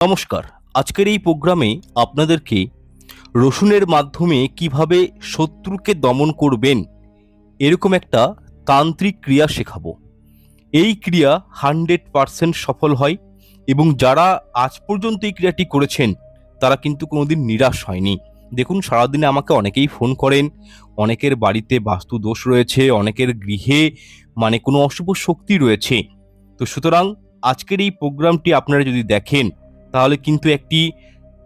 নমস্কার। আজকের এই প্রোগ্রামে আপনাদেরকে রসুনের মাধ্যমে কিভাবে শত্রুকে দমন করবেন এরকম একটা তান্ত্রিক ক্রিয়া শেখাবো। এই ক্রিয়া 100% সফল হয় এবং যারা আজ পর্যন্ত এই ক্রিয়াটি করেছেন তারা কিন্তু কোনোদিন নিরাশ হয়নি। দেখুন, সারাদিনে আমাকে অনেকেই ফোন করেন, অনেকের বাড়িতে বাস্তু দোষ রয়েছে, অনেকের গৃহে কোনো অশুভ শক্তি রয়েছে। তো সুতরাং আজকের এই প্রোগ্রামটি আপনারা যদি দেখেন তাহলে কিন্তু একটি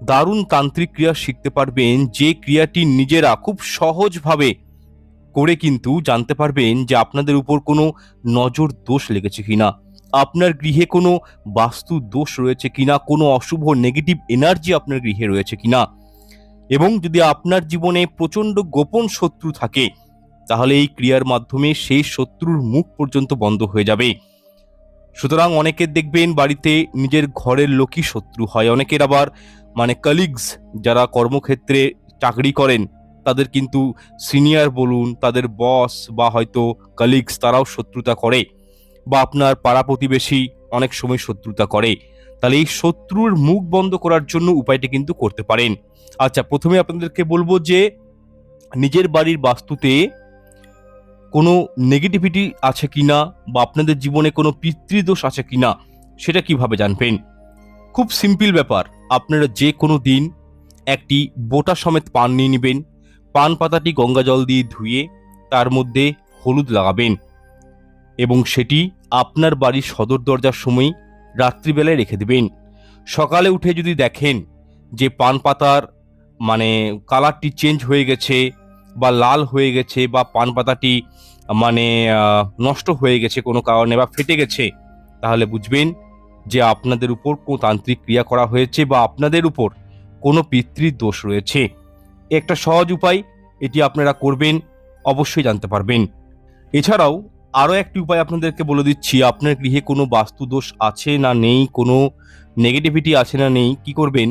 দারুণ তান্ত্রিক ক্রিয়া শিখতে পারবেন, যে ক্রিয়াটি নিজেরা খুব সহজভাবে করে কিন্তু জানতে পারবেন যে আপনাদের উপর কোনো নজর দোষ লেগেছে কিনা, আপনার গৃহে কোনো বাস্তু দোষ রয়েছে কিনা, কোনো অশুভ নেগেটিভ এনার্জি আপনার গৃহে রয়েছে কিনা, এবং যদি আপনার জীবনে প্রচণ্ড গোপন শত্রু থাকে তাহলে এই ক্রিয়ার মাধ্যমে সেই শত্রুর মুখ পর্যন্ত বন্ধ হয়ে যাবে। সুতরাং অনেকের দেখবেন বাড়িতে নিজের ঘরের লোকই শত্রু হয়, অনেকের আবার কলিগস যারা কর্মক্ষেত্রে চাকরি করেন তাদের কিন্তু সিনিয়র বলুন, তাদের বস বা হয়তো কলিগস তারাও শত্রুতা করে, বা আপনার পাড়া প্রতিবেশী অনেক সময় শত্রুতা করে। তাহলে এই শত্রুর মুখ বন্ধ করার জন্য উপায়টি কিন্তু করতে পারেন। আচ্ছা, প্রথমে আপনাদেরকে বলবো যে নিজের বাড়ির বাস্তুতে কোনো নেগেটিভিটি আছে কিনা বা আপনাদের জীবনে কোনো পিতৃদোষ আছে কিনা সেটা কিভাবে জানবেন। খুব সিম্পল ব্যাপার, আপনারা যে কোনো দিন একটি বোটা সমেত পান নিয়ে নেবেন, পান পাতাটি গঙ্গা জল দিয়ে ধুয়ে তার মধ্যে হলুদ লাগাবেন এবং সেটি আপনার বাড়ির সদর দরজার সময় রাত্রিবেলায় রেখে দেবেন। সকালে উঠে যদি দেখেন যে পান পাতার কালারটি চেঞ্জ হয়ে গেছে বা লাল হয়ে গেছে বা পান পাতাটি নষ্ট হয়ে গেছে কোনো কারণে বা ফেটে গেছে, তাহলে বুঝবেন যে আপনাদের উপর কোনো তান্ত্রিক ক্রিয়া করা হয়েছে বা আপনাদের উপর কোনো পিতৃদোষ রয়েছে। একটা সহজ উপায়, এটি আপনারা করবেন, অবশ্যই জানতে পারবেন। এছাড়াও আরও একটি উপায় আপনাদেরকে বলে দিচ্ছি, আপনার গৃহে কোনো বাস্তু দোষ আছে না নেই, কোনো নেগেটিভিটি আছে না নেই, কি করবেন,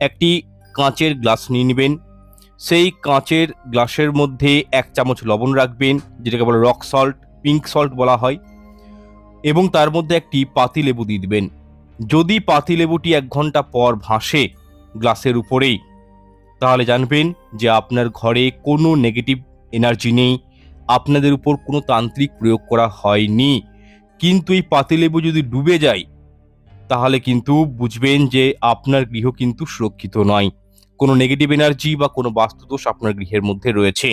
একটি কাঁচের গ্লাস নিয়ে নেবেন, সেই কাঁচের গ্লাসের মধ্যে 1 চামচ লবণ রাখবেন, যেটাকে বলে রক সল্ট, পিঙ্ক সল্ট বলা হয়, এবং তার মধ্যে একটি পাতিলেবু দিয়ে দিবেন। যদি পাতিলেবুটি 1 ঘন্টা পর ভাসে গ্লাসের উপরেই, তাহলে জানবেন যে আপনার ঘরে কোনো নেগেটিভ এনার্জি নেই, আপনাদের উপর কোনো তান্ত্রিক প্রয়োগ করা হয়নি। কিন্তু এই পাতিলেবু যদি ডুবে যায় তাহলে কিন্তু বুঝবেন যে আপনার গৃহ কিন্তু সুরক্ষিত নয়, কোনো নেগেটিভ এনার্জি বা কোনো বাস্তুদোষ আপনার গৃহের মধ্যে রয়েছে।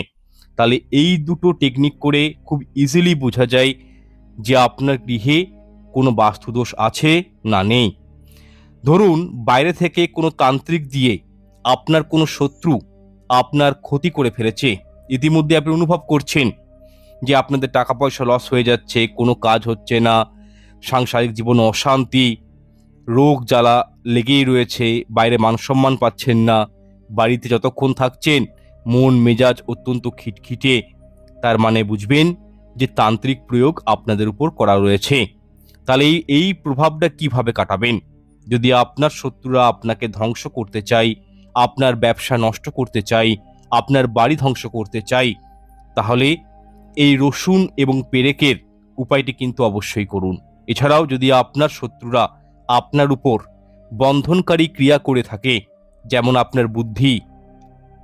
তাহলে এই দুটো টেকনিক করে খুব ইজিলি বোঝা যায় যে আপনার গৃহে কোনো বাস্তুদোষ আছে না নেই। ধরুন বাইরে থেকে কোনো তান্ত্রিক দিয়ে আপনার কোনো শত্রু আপনার ক্ষতি করে ফেলেছে, ইতিমধ্যে আপনি অনুভব করছেন যে আপনাদের টাকা পয়সা লস হয়ে যাচ্ছে, কোনো কাজ হচ্ছে না, সাংসারিক জীবনে অশান্তি, রোগ জ্বালা লেগেই রয়েছে, বাইরে মান সম্মান পাচ্ছেন না, বাড়িতে যতক্ষণ থাকছেন মন মেজাজ অত্যন্ত খিটখিটে, তার বুঝবেন যে তান্ত্রিক প্রয়োগ আপনাদের উপর করা রয়েছে। তাহলে এই প্রভাবটা কিভাবে কাটাবেন? যদি আপনার শত্রুরা আপনাকে ধ্বংস করতে চায়, আপনার ব্যবসা নষ্ট করতে চায়, আপনার বাড়ি ধ্বংস করতে চায়, তাহলে এই রসুন এবং পেরেকের উপায়টি কিন্তু অবশ্যই করুন। এছাড়াও যদি আপনার শত্রুরা আপনার উপর বন্ধনকারী ক্রিয়া করে থাকে, যেমন আপনার বুদ্ধি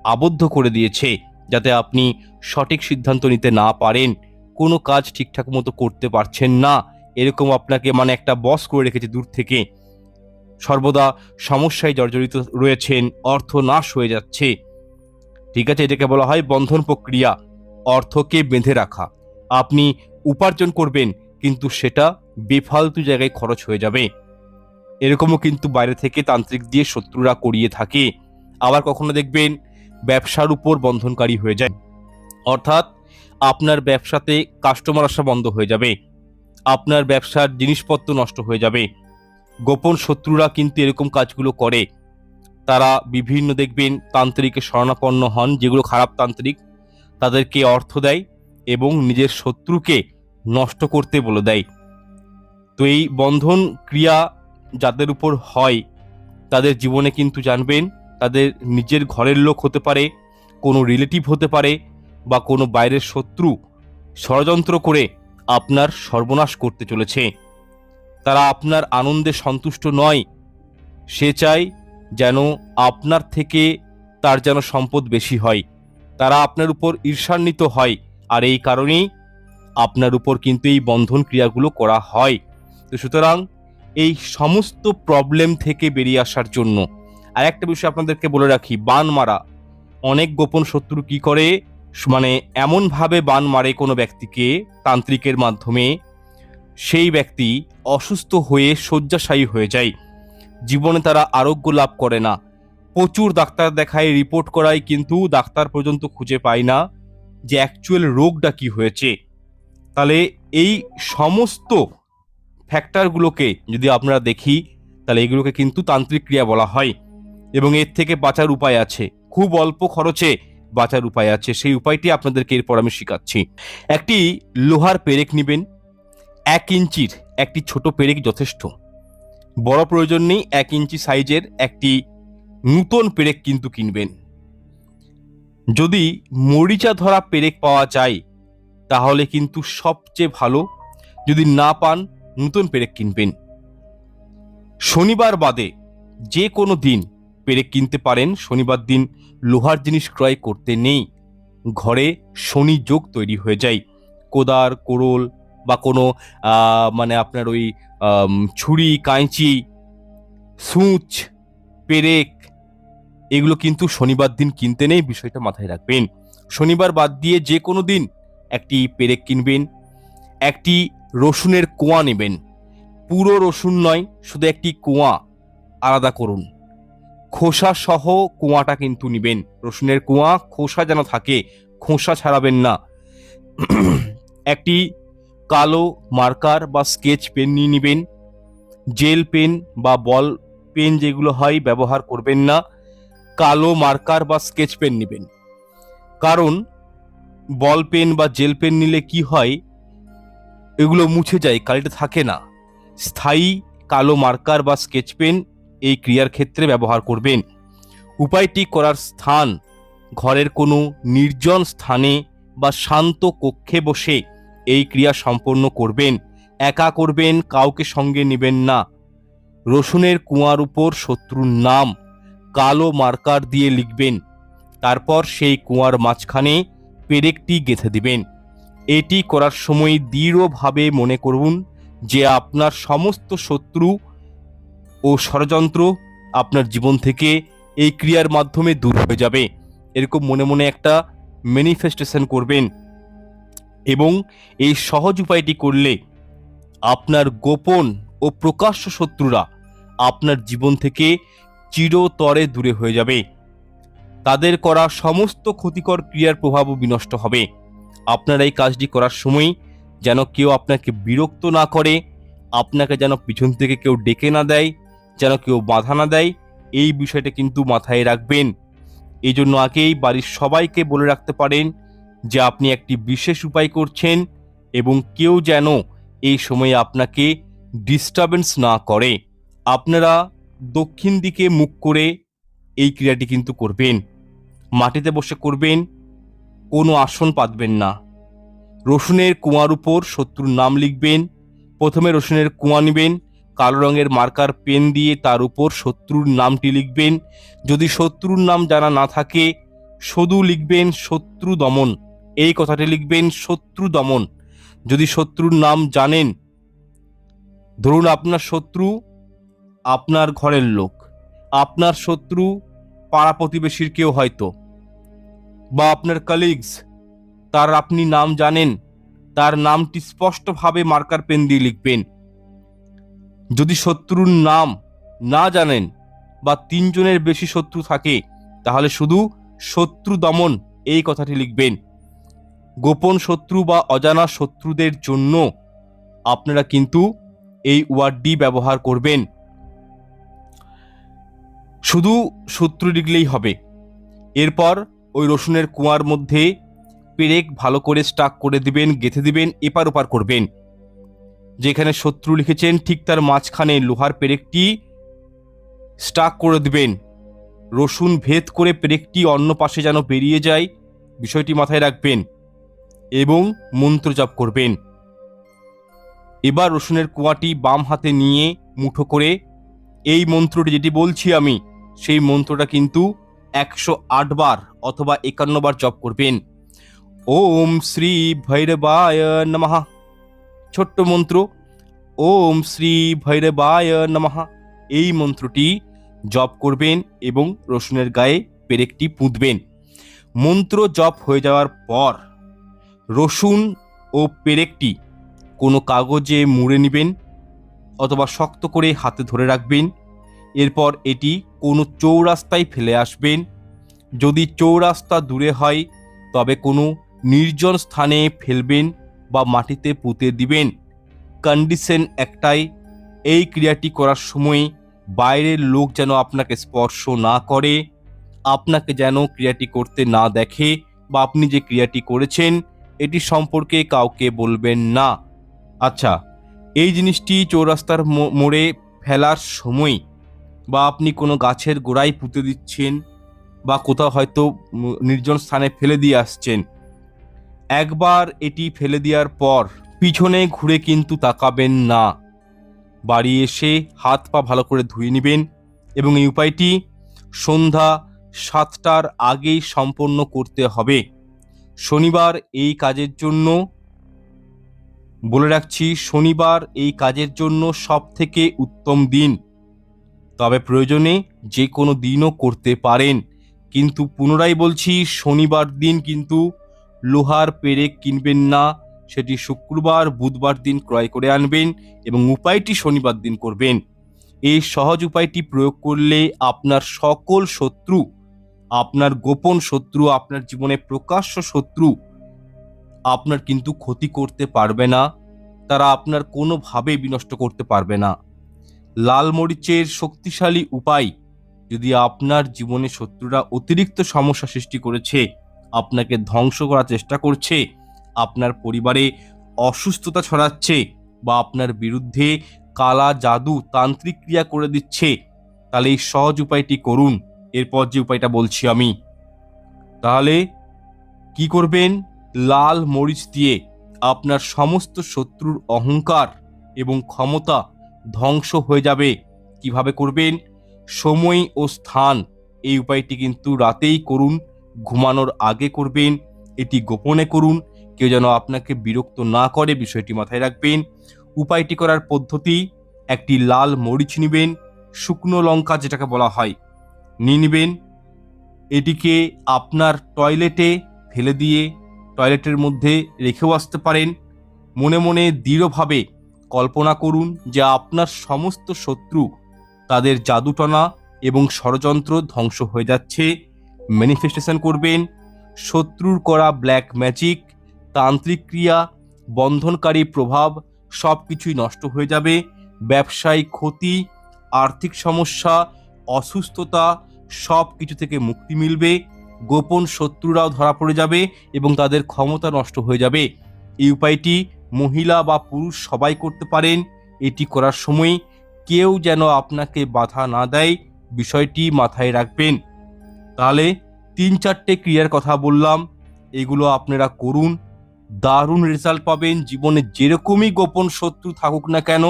আবদ্ধ করে দিয়েছে যাতে আপনি সঠিক সিদ্ধান্ত নিতে না পারেন, কোনো কাজ ঠিকঠাক মতো করতে পারছেন না, এরকম আপনাকে একটা বস করে রেখেছে দূর থেকে, সর্বদা সমস্যায় জর্জরিত রয়েছেন, অর্থ নাশ হয়ে যাচ্ছে, ঠিক আছে, এটাকে বলা হয় বন্ধন প্রক্রিয়া, অর্থকে বেঁধে রাখা। আপনি উপার্জন করবেন কিন্তু সেটা বেফালতু জায়গায় খরচ হয়ে যাবে, এরকমও কিন্তু বাইরে থেকে তান্ত্রিক দিয়ে শত্রুরা করিয়ে থাকে। আবার কখনো দেখবেন ব্যবসার উপর বন্ধনকারী হয়ে যায়, অর্থাৎ আপনার ব্যবসাতে কাস্টমার আসা বন্ধ হয়ে যাবে, আপনার ব্যবসার জিনিসপত্র নষ্ট হয়ে যাবে। গোপন শত্রুরা কিন্তু এরকম কাজগুলো করে, তারা বিভিন্ন দেখবেন তান্ত্রিকের শরণাপন্ন হন, যেগুলো খারাপ তান্ত্রিক, তাদেরকে অর্থ দেয় এবং নিজের শত্রুকে নষ্ট করতে বলে দেয়। তো এই বন্ধন ক্রিয়া যাদের উপর হয় তাদের জীবনে কিন্তু জানবেন তাদের নিজের ঘরের লোক হতে পারে, কোনো রিলেটিভ হতে পারে, বা কোনো বাইরের শত্রু ষড়যন্ত্র করে আপনার সর্বনাশ করতে চলেছে। তারা আপনার আনন্দে সন্তুষ্ট নয়, সে চায় যেন আপনার থেকে তার যেন সম্পদ বেশি হয়, তারা আপনার উপর ঈর্ষান্বিত হয়, আর এই কারণেই আপনার উপর কিন্তু এই বন্ধন ক্রিয়াগুলো করা হয়। তো সুতরাং এই সমস্ত প্রবলেম থেকে বেরিয়ে আসার জন্য আর একটা বিষয় আপনাদেরকে বলে রাখি, বান মারা, অনেক গোপন শত্রু কি করে, মানে এমনভাবে বান মারে কোনো ব্যক্তিকে তান্ত্রিকের মাধ্যমে, সেই ব্যক্তি অসুস্থ হয়ে শয্যাশায়ী হয়ে যায়, জীবনে তারা আরোগ্য লাভ করে না, প্রচুর ডাক্তার দেখায়, রিপোর্ট করায়, কিন্তু ডাক্তার পর্যন্ত খুঁজে পায় না যে অ্যাকচুয়াল রোগটা কি হয়েছে। তাহলে এই সমস্ত ফ্যাক্টরগুলোকে যদি আপনারা দেখি, তাহলে এগুলোকে কিন্তু তান্ত্রিক ক্রিয়া বলা হয়, এবং এর থেকে বাঁচার উপায় আছে, খুব অল্প খরচে বাঁচার উপায় আছে। সেই উপায়টি আপনাদেরকে এরপর আমি শেখাচ্ছি। একটি লোহার পেরেক নেবেন, 1 ইঞ্চির একটি ছোট পেরেক যথেষ্ট, বড় প্রয়োজন নেই, 1 ইঞ্চি সাইজের একটি নূতন পেরেক কিন্তু কিনবেন। যদি মরিচা ধরা পেরেক পাওয়া যায় তাহলে কিন্তু সবচেয়ে ভালো, যদি না পান নূতন পেরেক কিনবেন। শনিবার বাদে যে কোনো দিন পেরেক কিনতে পারেন, শনিবার দিন লোহার জিনিস ক্রয় করতে নেই, ঘরে শনি যোগ তৈরি হয়ে যায়। কোদার, কোরল বা কোনো মানে আপনার ওই ছুরি, কাঁচি, সূচ, পেরেক, এগুলো কিন্তু শনিবার দিন কিনতে নেই, বিষয়টা মাথায় রাখবেন। শনিবার বাদ দিয়ে যে কোনো দিন একটি পেরেক কিনবেন। একটি রসুনের কোয়া নেবেন, পুরো রসুন নয়, শুধু একটি কোয়া আলাদা করুন, খোসা সহ কোয়াটা কিন্তু নেবেন। রসুনের কোয়া খোসা যেন থাকে, খোসা ছাড়াবেন না। একটি কালো মার্কার বা স্কেচ পেন নিয়ে নেবেন। জেল পেন বা বল পেন যেগুলো হয় ব্যবহার করবেন না, কালো মার্কার বা স্কেচ পেন নেবেন। কারণ বল পেন বা জেল পেন নিলে কি হয়, এগুলো মুছে যায়, কালিটা থাকে না। স্থায়ী কালো মার্কার বা স্কেচ পেন এই ক্রিয়ার ক্ষেত্রে ব্যবহার করবেন। উপায়টি করার স্থান ঘরের কোনো নির্জন স্থানে বা শান্ত কক্ষে বসে এই ক্রিয়া সম্পন্ন করবেন। একা করবেন, কাউকে সঙ্গে নেবেন না। রসুনের কুয়ার উপর শত্রুর নাম কালো মার্কার দিয়ে লিখবেন, তারপর সেই কুয়ার মাঝখানে পেরেকটি গেঁথে দিবেন। এটি করার সময় দৃঢ়ভাবে মনে করুন যে আপনার সমস্ত শত্রু ও ষড়যন্ত্র আপনার জীবন থেকে এই ক্রিয়ার মাধ্যমে দূর হয়ে যাবে, এরকম মনে মনে একটা ম্যানিফেস্টেশন করবেন। এবং এই সহজ উপায়টি করলে আপনার গোপন ও প্রকাশ্য শত্রুরা আপনার জীবন থেকে চিরতরে দূরে হয়ে যাবে, তাদের করা সমস্ত ক্ষতিকর ক্রিয়ার প্রভাবও বিনষ্ট হবে। আপনারা এই কাজটি করার সময় যেন কেউ আপনাকে বিরক্ত না করে, আপনাকে যেন পিছন থেকে কেউ ডেকে না দেয়, যেন কেউ বাধা না দেয়, এই বিষয়টা কিন্তু মাথায় রাখবেন। এই জন্য আগেই বাড়ির সবাইকে বলে রাখতে পারেন যে আপনি একটি বিশেষ উপায় করছেন, এবং কেউ যেন এই সময়ে আপনাকে ডিস্টারবেন্স না করে। আপনারা দক্ষিণ দিকে মুখ করে এই ক্রিয়াটি কিন্তু করবেন, মাটিতে বসে করবেন, কোনো আসন পাতবেন না। রসুনের কুয়ার উপর শত্রুর নাম লিখবেন। প্রথমে রসুনের কুয়া নেবেন, কালো রঙের মার্কার পেন দিয়ে তার উপর শত্রুর নামটি লিখবেন। যদি শত্রুর নাম জানা না থাকে, শুধু লিখবেন শত্রু দমন, এই কথাটি লিখবেন, শত্রু দমন। যদি শত্রুর নাম জানেন, ধরুন আপনার শত্রু আপনার ঘরের লোক, আপনার শত্রু পাড়া প্রতিবেশীর কেউ হয়তো, বা আপনার কলিগস, তার আপনি নাম জানেন, তার নামটি স্পষ্টভাবে মার্কার পেন দিয়ে লিখবেন। যদি শত্রুর নাম না জানেন বা 3 জনের বেশি শত্রু থাকে, তাহলে শুধু শত্রু দমন এই কথাটি লিখবেন। গোপন শত্রু বা অজানা শত্রুদের জন্য আপনারা কিন্তু এই ওয়ার্ডটি ব্যবহার করবেন। শুধু শত্রু লিখলেই হবে। এরপর ওই রসুনের কুয়ার মধ্যে পেরেক ভালো করে স্টাক করে দিবেন, গেঁথে দিবেন, এপার ওপার করবেন। যেখানে শত্রু লিখেছেন ঠিক তার মাঝখানে লোহার পেরেকটি স্টাক করে দিবেন। রসুন ভেদ করে পেরেকটি অন্য পাশে যেন বেরিয়ে যায়, বিষয়টি মাথায় রাখবেন, এবং মন্ত্র জপ করবেন। এবার রসুনের কুয়াটি বাম হাতে নিয়ে মুঠো করে এই মন্ত্রটি যেটি বলছি আমি, সেই মন্ত্রটা কিন্তু 108 বার অথবা 51 বার জপ করবেন। ওম শ্রী ভৈরবায় নমঃ। ছোট্ট মন্ত্র, ওম শ্রী ভৈরবায় নমঃ, এই মন্ত্রটি জপ করবেন এবং রসুনের গায়ে পেরেকটি পুঁতবেন। মন্ত্র জপ হয়ে যাওয়ার পর রসুন ও পেরেকটি কোনো কাগজে মুড়ে নেবেন অথবা শক্ত করে হাতে ধরে রাখবেন। এরপর এটি কোনো চৌরাস্তায় ফেলে আসবেন। যদি চৌরাস্তা দূরে হয় তবে কোনো নির্জন স্থানে ফেলবেন বা মাটিতে পুঁতে দিবেন। কন্ডিশন একটাই, এই ক্রিয়াটি করার সময় বাইরের লোক যেন আপনাকে স্পর্শ না করে, আপনাকে যেন ক্রিয়াটি করতে না দেখে, বা আপনি যে ক্রিয়াটি করেছেন এটি সম্পর্কে কাউকে বলবেন না। আচ্ছা, এই জিনিসটি চৌরাস্তার মোড়ে ফেলার সময় বা আপনি কোনো গাছের গোড়ায় পুঁতে দিচ্ছেন বা কোথাও হয়তো নির্জন স্থানে ফেলে দিয়ে আসছেন, একবার এটি ফেলে দেওয়ার পর পিছনে ঘুরে কিন্তু তাকাবেন না। বাড়ি এসে হাত পা ভালো করে ধুয়ে নেবেন এবং এই উপায়টি সন্ধ্যা 7টার আগেই সম্পন্ন করতে হবে। শনিবার এই কাজের জন্য, বলে রাখছি, শনিবার এই কাজের জন্য সবথেকে উত্তম দিন। তবে প্রয়োজনে যে কোনো দিনও করতে পারেন, কিন্তু পুনরায় বলছি, শনিবার দিন কিন্তু লোহার পেরেক কিনবেন না, সেটি শুক্রবার বুধবার দিন ক্রয় করে আনবেন এবং উপায়টি শনিবার দিন করবেন। এই সহজ উপায়টি প্রয়োগ করলে আপনার সকল শত্রু, আপনার গোপন শত্রু, আপনার জীবনে প্রকাশ্য শত্রু আপনার কিন্তু ক্ষতি করতে পারবে না, তারা আপনার কোনোভাবে বিনষ্ট করতে পারবে না। লাল মরিচের শক্তিশালী উপায়, যদি আপনার জীবনে শত্রুরা অতিরিক্ত সমস্যা সৃষ্টি করেছে, আপনাকে ধ্বংস করার চেষ্টা করছে, আপনার পরিবারে অসুস্থতা ছড়াচ্ছে বা আপনার বিরুদ্ধে কালা জাদু তান্ত্রিক ক্রিয়া করে দিচ্ছে, তাহলে এই সহজ উপায়টি করুন। এরপর যে উপায়টা বলছি আমি, তাহলে কি করবেন? লাল মরিচ দিয়ে আপনার সমস্ত শত্রুর অহংকার এবং ক্ষমতা ধ্বংস হয়ে যাবে। কিভাবে করবেন? সময় ও স্থান, এই উপায়টি কিন্তু রাতেই করুন, ঘুমানোর আগে করবেন, এটি গোপনে করুন, কেউ যেন আপনাকে বিরক্ত না করে, বিষয়টি মাথায় রাখবেন। উপায়টি করার পদ্ধতি, একটি লাল মরিচ নেবেন, শুকনো লঙ্কা যেটাকে বলা হয় নিয়ে নেবেন, এটিকে আপনার টয়লেটে ফেলে দিয়ে টয়লেটের মধ্যে রেখেও আসতে পারেন। মনে মনে দৃঢ়ভাবে কল্পনা করুন যে আপনার সমস্ত শত্রু, তাদের জাদুটনা এবং ষড়যন্ত্র ধ্বংস হয়ে যাচ্ছে। ম্যানিফেস্টেশন করবেন, শত্রুর করা ব্ল্যাক ম্যাজিক, তান্ত্রিক ক্রিয়া, বন্ধনকারী প্রভাব সব কিছুই নষ্ট হয়ে যাবে। ব্যবসায়িক ক্ষতি, আর্থিক সমস্যা, অসুস্থতা সব কিছু থেকে মুক্তি মিলবে। গোপন শত্রুরাও ধরা পড়ে যাবে এবং তাদের ক্ষমতা নষ্ট হয়ে যাবে। এই উপায়টি মহিলা বা পুরুষ সবাই করতে পারেন। এটি করার সময় কেউ যেন আপনাকে বাধা না দেয়, বিষয়টি মাথায় রাখবেন। তাহলে 3-4টে ক্রিয়ার কথা বললাম, এগুলো আপনারা করুন, দারুণ রেজাল্ট পাবেন। জীবনে যেরকমই গোপন শত্রু থাকুক না কেন,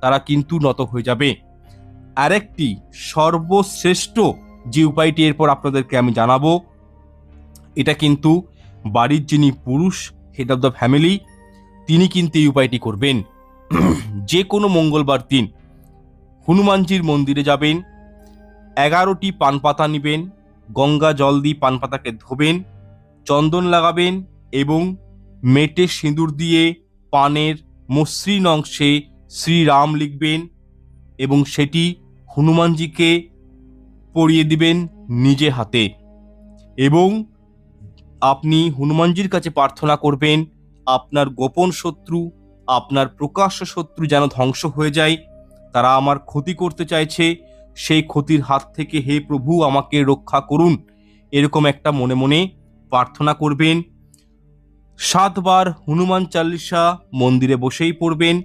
তারা কিন্তু নত হয়ে যাবে। আরেকটি সর্বশ্রেষ্ঠ যে উপায়টি এরপর আপনাদেরকে আমি জানাবো, এটা কিন্তু বাড়ির যিনি পুরুষ, হেড অফ দ্য ফ্যামিলি, তিনি কিন্তু এই উপায়টি করবেন। যে কোনো মঙ্গলবার দিন হনুমানজির মন্দিরে যাবেন, 11টি পান পাতা নেবেন, গঙ্গা জল দিয়ে পান পাতাকে ধোবেন, চন্দন লাগাবেন এবং মেটে সিঁদুর দিয়ে পানের মসৃণ অংশে শ্রীরাম লিখবেন এবং সেটি হনুমানজিকে পরিয়ে দিবেন নিজে হাতে। এবং আপনি হনুমানজির কাছে প্রার্থনা করবেন, আপনার গোপন শত্রু, আপনার প্রকাশ্য শত্রু যেন ধ্বংস হয়ে যায়। তারা আমার ক্ষতি করতে চাইছে, সেই ক্ষতির হাত থেকে হে প্রভু আমাকে রক্ষা করুন, এরকম একটা মনে মনে প্রার্থনা করবেন। 7 বার হনুমান চালিসা মন্দিরে বসেই পড়বেন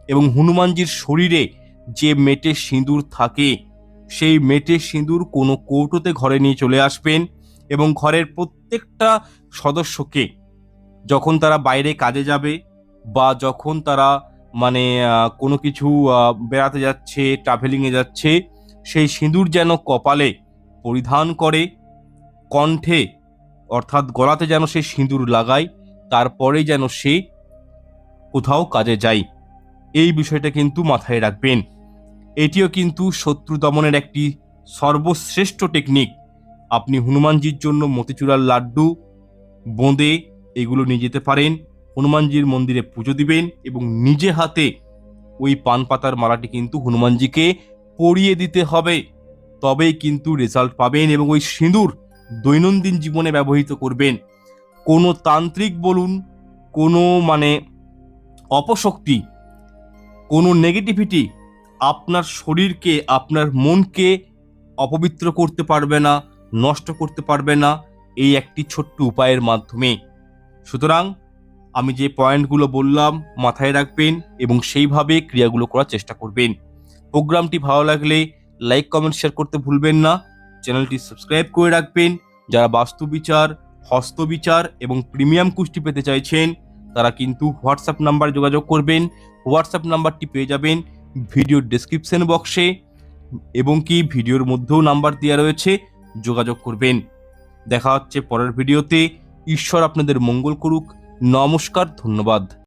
এবং হনুমানজির শরীরে যে মেটে সিঁদুর থাকে, সেই মেটে সিঁদুর কোনো কৌটোতে ঘরে নিয়ে চলে আসবেন এবং ঘরের প্রত্যেকটা সদস্যকে, যখন তারা বাইরে কাজে যাবে বা যখন তারা মানে কোনো কিছু বেড়াতে যাচ্ছে, ট্রাভেলিংয়ে যাচ্ছে, সেই সিঁদুর যেন কপালে পরিধান করে, কণ্ঠে অর্থাৎ গলাতে যেন সে সিঁদুর লাগায়, তারপরেই যেন সে কোথাও কাজে যায়। এই বিষয়টা কিন্তু মাথায় রাখবেন। এটিও কিন্তু শত্রু দমনের একটি সর্বশ্রেষ্ঠ টেকনিক। আপনি হনুমানজির জন্য মতিচুরার লাড্ডু, বোঁদে এগুলো নিয়ে যেতে পারেন, হনুমানজির মন্দিরে পুজো দিবেন এবং নিজে হাতে ওই পান পাতার মালাটি কিন্তু হনুমানজিকে পরিয়ে দিতে হবে। তবেই কিন্তু রেজাল্ট পাবেন এবং ওই সিঁদুর দৈনন্দিন জীবনে ব্যবহৃত করবেন। কোনো তান্ত্রিক বলুন, কোনো অপশক্তি, কোনো নেগেটিভিটি আপনার শরীরকে, আপনার মনকে অপবিত্র করতে পারবে না, নষ্ট করতে পারবে না এই একটি ছোট্ট উপায়ের মাধ্যমে। সুতরাং আমি যে পয়েন্টগুলো বললাম মাথায় রাখবেন এবং সেইভাবে ক্রিয়াগুলো করার চেষ্টা করবেন। প্রোগ্রামটি ভালো লাগলে লাইক, কমেন্ট, শেয়ার করতে ভুলবেন না। চ্যানেলটি সাবস্ক্রাইব করে রাখবেন। যারা বাস্তুবিচার, হস্তবিচার এবং প্রিমিয়াম কুষ্টি পেতে চাইছেন তারা কিন্তু হোয়াটসঅ্যাপ নাম্বারে যোগাযোগ করবেন। হোয়াটসঅ্যাপ নাম্বারটি পেয়ে যাবেন ভিডিওর ডেসক্রিপশন বক্সে এবং কি ভিডিওর মধ্যেও নাম্বার দেওয়া রয়েছে, যোগাযোগ করবেন। দেখা হচ্ছে পরের ভিডিওতে। ঈশ্বর আপনাদের মঙ্গল করুক। নমস্কার, ধন্যবাদ।